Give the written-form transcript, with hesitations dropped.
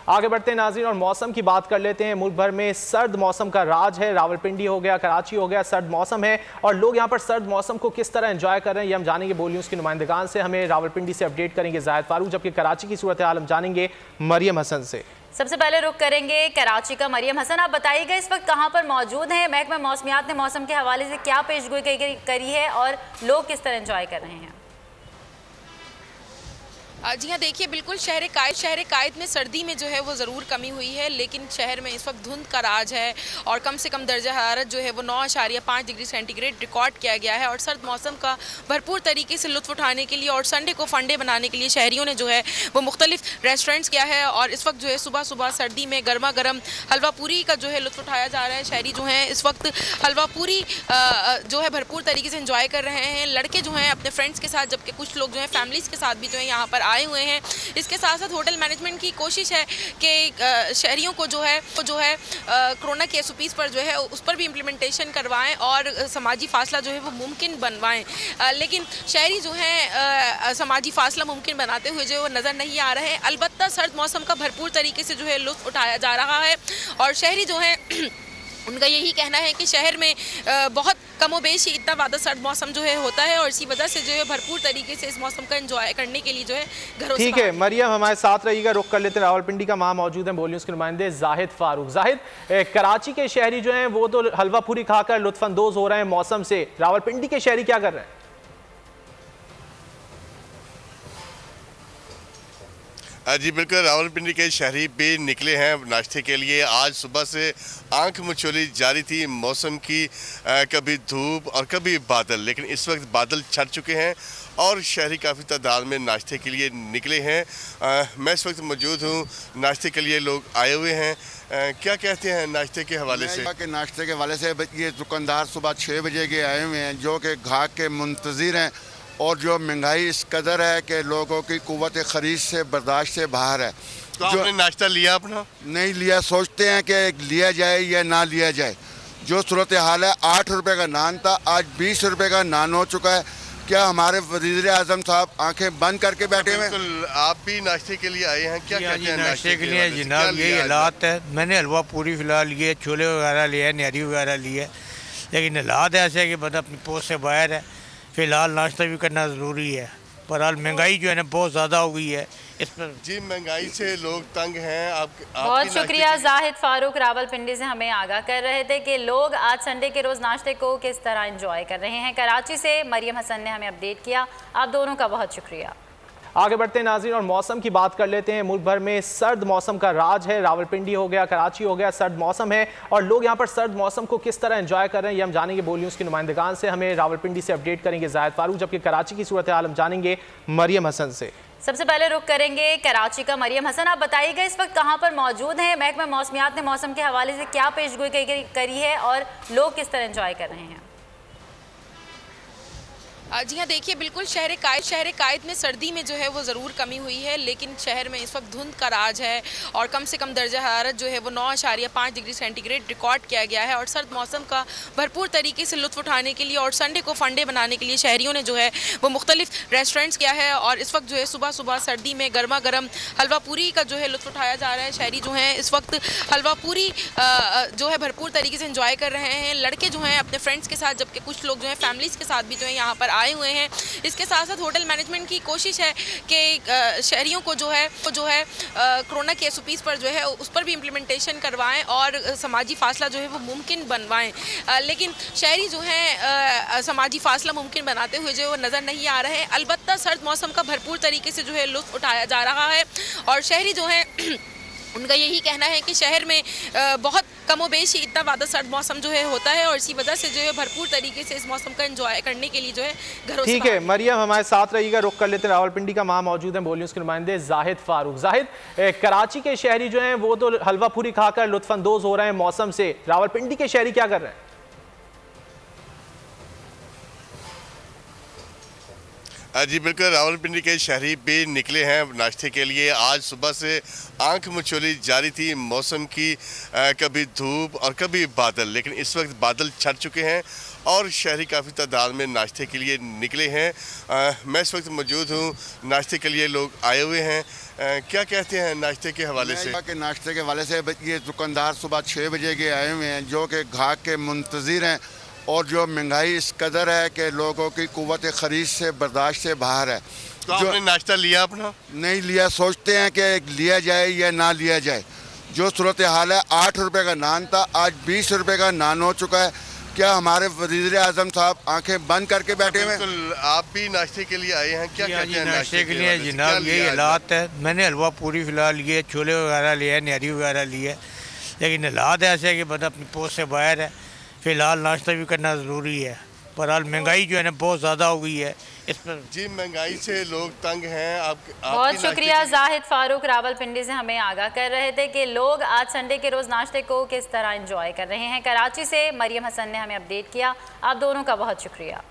आगे बढ़ते हैं नाज़रीन और मौसम की बात कर लेते हैं। मुल्क भर में सर्द मौसम का राज है। रावलपिंडी हो गया, कराची हो गया, सर्द मौसम है और लोग यहाँ पर सर्द मौसम को किस तरह एंजॉय कर रहे हैं ये हम जानेंगे बोल न्यूज़ की नुमाइंदगान से। हमें रावलपिंडी से अपडेट करेंगे जाहिद फारूक, जबकि कराची की सूरत हाल हम जानेंगे मरियम हसन से। सबसे पहले रुख करेंगे कराची का। मरियम हसन, आप बताइएगा इस वक्त कहाँ पर मौजूद हैं? महकमा मौसमियात ने मौसम के हवाले से क्या पेशगोई करी है और लोग किस तरह एंजॉय कर रहे हैं? जी हाँ, देखिए बिल्कुल शहर कायद में सर्दी में जो है वो ज़रूर कमी हुई है, लेकिन शहर में इस वक्त धुंध का राज है और कम से कम दर्जा हरारत जो है वो 9.5 डिग्री सेंटीग्रेड रिकॉर्ड किया गया है। और सर्द मौसम का भरपूर तरीके से लुत्फ़ उठाने के लिए और संडे को फंडे बनाने के लिए शहरियों ने जो है वो मुख्तलिफ रेस्टोरेंट्स किया है और इस वक्त जो है सुबह सुबह सर्दी में गर्मा गर्म हलवा पूरी का जो है लुत्फ़ उठाया जा रहा है। शहरी जो हैं इस वक्त हलवा पूरी जो है भरपूर तरीके से इंजॉय कर रहे हैं। लड़के जो हैं अपने फ्रेंड्स के साथ, जबकि कुछ लोग जो हैं फैमिलीज़ के साथ भी जो है यहाँ पर आए हुए हैं। इसके साथ साथ होटल मैनेजमेंट की कोशिश है कि शहरियों को जो है कोरोना के SOPs पर जो है उस पर भी इम्प्लीमेंटेशन करवाएं और समाजी फासला जो है वो मुमकिन बनवाएं। लेकिन शहरी जो है समाजी फासला मुमकिन बनाते हुए जो है वो नज़र नहीं आ रहे हैं। अलबत्ता सर्द मौसम का भरपूर तरीके से जो है लुत्फ़ उठाया जा रहा है और शहरी जो है उनका यही कहना है कि शहर में बहुत कमोबेश ही इतना ज़्यादा सर्द मौसम जो है होता है और इसी वजह से जो है भरपूर तरीके से इस मौसम का एंजॉय करने के लिए जो है घरों से। ठीक है मरियम, हमारे साथ रहिएगा। रुख कर लेते हैं रावलपिंडी का। वहाँ मौजूद हैं बोल न्यूज़ के नुमाइंदे जाहिद फारूक। जाहिद, कराची के शहरी जो हैं वो तो हलवा पूरी खाकर लुत्फ़अंदोज़ हो रहे हैं मौसम से, रावलपिंडी के शहरी क्या कर रहे हैं? जी बिल्कुल, रावलपिंडी के शहरी भी निकले हैं नाश्ते के लिए। आज सुबह से आंख मचोली जारी थी मौसम की, कभी धूप और कभी बादल, लेकिन इस वक्त बादल छट चुके हैं और शहरी काफ़ी तादाद में नाश्ते के लिए निकले हैं। मैं इस वक्त मौजूद हूँ, नाश्ते के लिए लोग आए हुए हैं। क्या कहते हैं नाश्ते के हवाले से? नाश्ते के हवाले से ये दुकानदार सुबह 6 बजे के आए हुए हैं जो कि घाक के मुंतज़िर हैं और जो महंगाई इस कदर है कि लोगों की कुव्वत ख़रीद से बर्दाश्त से बाहर है। तो आपने नाश्ता लिया अपना? नहीं लिया, सोचते हैं कि लिया जाए या ना लिया जाए। जो सूरत हाल है, 8 रुपये का नान था, आज 20 रुपये का नान हो चुका है। क्या हमारे वज़ीर आज़म साहब आंखें बंद करके बैठे हुए हैं? आप भी नाश्ते के लिए आए हैं, क्या कहते हैं नाश्ते के लिए? जनाब ये हालात है, मैंने हलवा पूरी फ़िलहाल लिए, छोले वगैरह लिए, न्यारी वगैरह लिए, लेकिन हालात ऐसे है कि बंदा अपनी पोस्ट से बाहर है। फ़िलहाल नाश्ता भी करना ज़रूरी है, पर हाल महंगाई जो है ना बहुत ज़्यादा हो गई है इस पर। जी महंगाई से लोग तंग हैं। बहुत शुक्रिया जाहिद फारूक, रावलपिंडी से हमें आगाह कर रहे थे कि लोग आज संडे के रोज़ नाश्ते को किस तरह एंजॉय कर रहे हैं। कराची से मरियम हसन ने हमें अपडेट किया। आप दोनों का बहुत शुक्रिया। आगे बढ़ते हैं नाज़रीन और मौसम की बात कर लेते हैं। मुल्क भर में सर्द मौसम का राज है। रावलपिंडी हो गया, कराची हो गया, सर्द मौसम है और लोग यहाँ पर सर्द मौसम को किस तरह एंजॉय कर रहे हैं ये हम जानेंगे बोल न्यूज़ की नुमाइंदगान से। हमें रावलपिंडी से अपडेट करेंगे जाहिद फारूक, जबकि कराची की सूरत हाल हम जानेंगे मरियम हसन से। सबसे पहले रुख करेंगे कराची का। मरियम हसन, आप बताइएगा इस वक्त कहाँ पर मौजूद हैं? महकमा मौसमियात ने मौसम के हवाले से क्या पेशगोई करी है और लोग किस तरह एंजॉय कर रहे हैं? जी हाँ, देखिए बिल्कुल शहर कायद में सर्दी में जो है वो ज़रूर कमी हुई है, लेकिन शहर में इस वक्त धुंध का राज है और कम से कम दर्जा हरारत जो है वो 9.5 डिग्री सेंटीग्रेड रिकॉर्ड किया गया है। और सर्द मौसम का भरपूर तरीके से लुत्फ़ उठाने के लिए और संडे को फंडे बनाने के लिए शहरियों ने जो है वो मुख्तलिफ रेस्टोरेंट्स किया है और इस वक्त जो है सुबह सुबह सर्दी में गर्मा गर्म हलवा पूरी का जो है लुत्फ़ उठाया जा रहा है। शहरी जो हैं इस वक्त हलवा पूरी जो है भरपूर तरीके से इंजॉय कर रहे हैं। लड़के जो हैं अपने फ्रेंड्स के साथ, जबकि कुछ लोग जो हैं फैमिलीज़ के साथ भी जो है यहाँ पर आए हुए हैं। इसके साथ साथ होटल मैनेजमेंट की कोशिश है कि शहरियों को जो है कोरोना के SOPs पर जो है उस पर भी इम्प्लीमेंटेशन करवाएं और समाजी फासला जो है वो मुमकिन बनवाएं। लेकिन शहरी जो है समाजी फासला मुमकिन बनाते हुए जो है वो नज़र नहीं आ रहे हैं। अलबत्ता सर्द मौसम का भरपूर तरीके से जो है लुत्फ़ उठाया जा रहा है और शहरी जो है उनका यही कहना है कि शहर में बहुत कमोबेश ही इतना ज़्यादा सर्द मौसम जो है होता है और इसी वजह से जो है भरपूर तरीके से इस मौसम का एंजॉय करने के लिए जो है घरों से। ठीक है मरियम, हमारे साथ रहिएगा। रुख कर लेते हैं रावलपिंडी का। वहाँ मौजूद हैं बोल न्यूज़ के नुमाइंदे जाहिद फारूक। जाहिद, कराची के शहरी जो हैं वो तो हलवा पूरी खाकर लुत्फ़अंदोज़ हो रहे हैं मौसम से, रावलपिंडी के शहरी क्या कर रहे हैं? जी बिल्कुल, रावलपिंडी के शहरी भी निकले हैं नाश्ते के लिए। आज सुबह से आंख मचोली जारी थी मौसम की, कभी धूप और कभी बादल, लेकिन इस वक्त बादल छट चुके हैं और शहरी काफ़ी तादाद में नाश्ते के लिए निकले हैं। मैं इस वक्त मौजूद हूँ, नाश्ते के लिए लोग आए हुए हैं। क्या कहते हैं नाश्ते के हवाले से? नाश्ते के हवाले से ये दुकानदार सुबह 6 बजे के आए हुए हैं, जो कि घाक के मुंतज़िर हैं, और जो महंगाई इस कदर है कि लोगों की कुव्वत ख़रीद से बर्दाश्त से बाहर है। तो आपने नाश्ता लिया अपना? नहीं लिया, सोचते हैं कि लिया जाए या ना लिया जाए। जो सूरत हाल है, 8 रुपये का नान था, आज 20 रुपये का नान हो चुका है। क्या हमारे वज़ीर आज़म साहब आंखें बंद करके बैठे हुए हैं? आप भी नाश्ते के लिए आए हैं, क्या कहते हैं नाश्ते के लिए? जनाब यही हालात है। मैंने हलवा पूरी फ़िलहाल लिए, छोले वगैरह लिए, न्यारी वगैरह लिए, लेकिन हालात ऐसे है कि बंदा अपनी पोस्ट से बाहर है। फ़िलहाल नाश्ता भी करना ज़रूरी है। बहरहाल महंगाई जो है ना बहुत ज़्यादा हो गई है इस पर। जी महंगाई से लोग तंग हैं। बहुत शुक्रिया जाहिद फारूक रावलपिंडी से हमें आगाह कर रहे थे कि लोग आज संडे के रोज़ नाश्ते को किस तरह एंजॉय कर रहे हैं। कराची से मरियम हसन ने हमें अपडेट किया। आप दोनों का बहुत शुक्रिया।